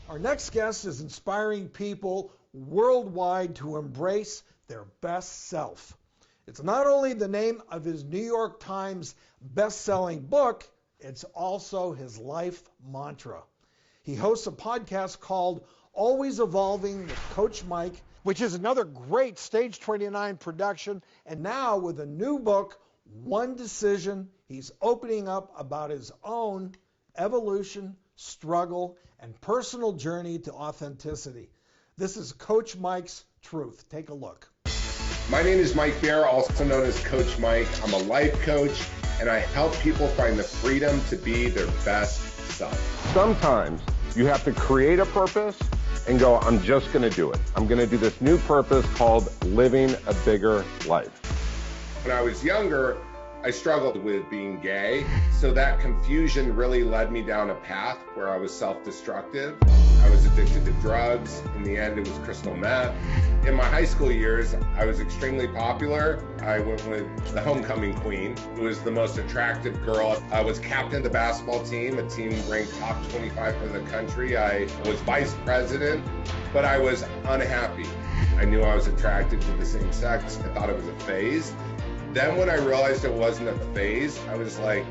Our next guest is inspiring people worldwide to embrace their best self. It's not only the name of his New York Times best-selling book, it's also his life mantra. He hosts a podcast called Always Evolving with Coach Mike, which is another great Stage 29 production. And now with a new book, One Decision, he's opening up about his own evolution, struggle, and personal journey to authenticity. This is Coach Mike's Truth. Take a look. My name is Mike Bear, also known as Coach Mike. I'm a life coach, and I help people find the freedom to be their best self. Sometimes you have to create a purpose and go, I'm just going to do it. I'm going to do this new purpose called living a bigger life. When I was younger, I struggled with being gay, so that confusion really led me down a path where I was self-destructive. I was addicted to drugs. In the end, it was crystal meth. In my high school years, I was extremely popular. I went with the homecoming queen, who was the most attractive girl. I was captain of the basketball team, a team ranked top 25 in the country. I was vice president, but I was unhappy. I knew I was attracted to the same sex. I thought it was a phase. Then when I realized it wasn't a phase, I was like,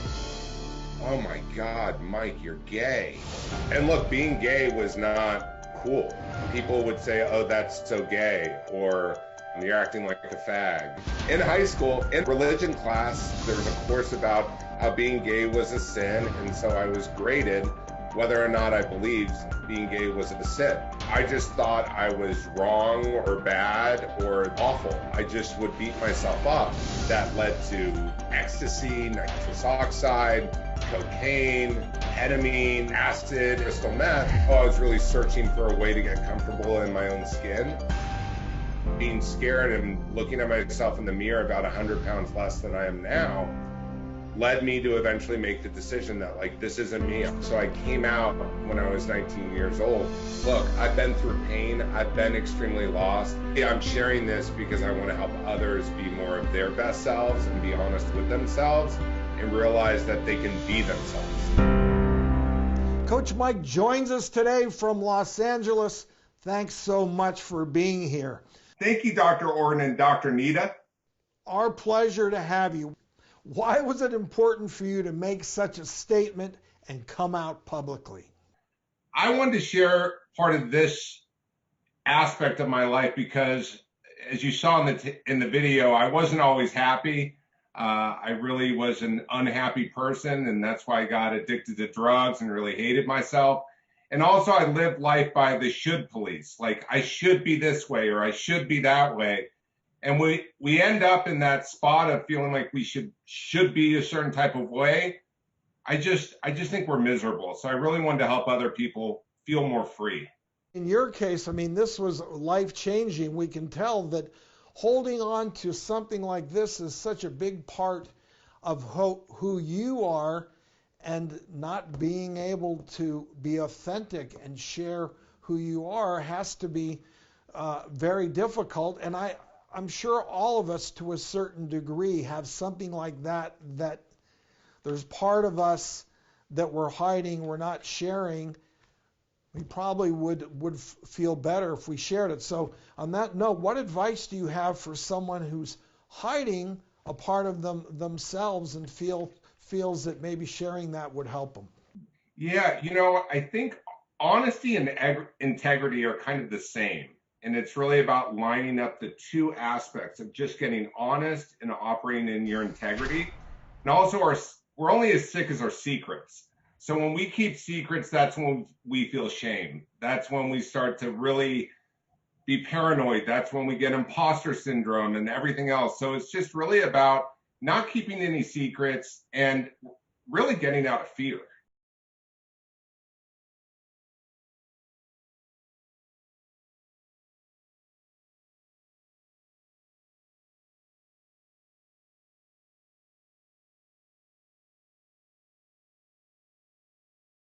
oh my God, Mike, you're gay. And look, being gay was not cool. People would say, oh, that's so gay, or you're acting like a fag. In high school, in religion class, there was a course about how being gay was a sin, and so I was graded whether or not I believed being gay was a sin. I just thought I was wrong or bad or awful. I just would beat myself up. That led to ecstasy, nitrous oxide, cocaine, ketamine, acid, crystal meth. I was really searching for a way to get comfortable in my own skin. Being scared and looking at myself in the mirror about 100 pounds less than I am now led me to eventually make the decision that, like, this isn't me. So I came out when I was 19 years old. Look, I've been through pain. I've been extremely lost. I'm sharing this because I want to help others be more of their best selves and be honest with themselves and realize that they can be themselves. Coach Mike joins us today from Los Angeles. Thanks so much for being here. Thank you, Dr. Orton and Dr. Nita. Our pleasure to have you. Why was it important for you to make such a statement and come out publicly? I wanted to share part of this aspect of my life because, as you saw in the video, I wasn't always happy. I really was an unhappy person, and that's why I got addicted to drugs and really hated myself. And also, I lived life by the should police, like I should be this way or I should be that way. And we end up in that spot of feeling like we should be a certain type of way. I just think we're miserable. So I really wanted to help other people feel more free. In your case, I mean, this was life-changing. We can tell that holding on to something like this is such a big part of who you are, and not being able to be authentic and share who you are has to be very difficult. And I'm sure all of us, to a certain degree, have something like that there's part of us that we're hiding, we're not sharing. We probably would feel better if we shared it. So on that note, what advice do you have for someone who's hiding a part of themselves and feels that maybe sharing that would help them? Yeah, I think honesty and integrity are kind of the same. And it's really about lining up the two aspects of just getting honest and operating in your integrity. And also, we're only as sick as our secrets. So when we keep secrets, that's when we feel shame. That's when we start to really be paranoid. That's when we get imposter syndrome and everything else. So it's just really about not keeping any secrets and really getting out of fear.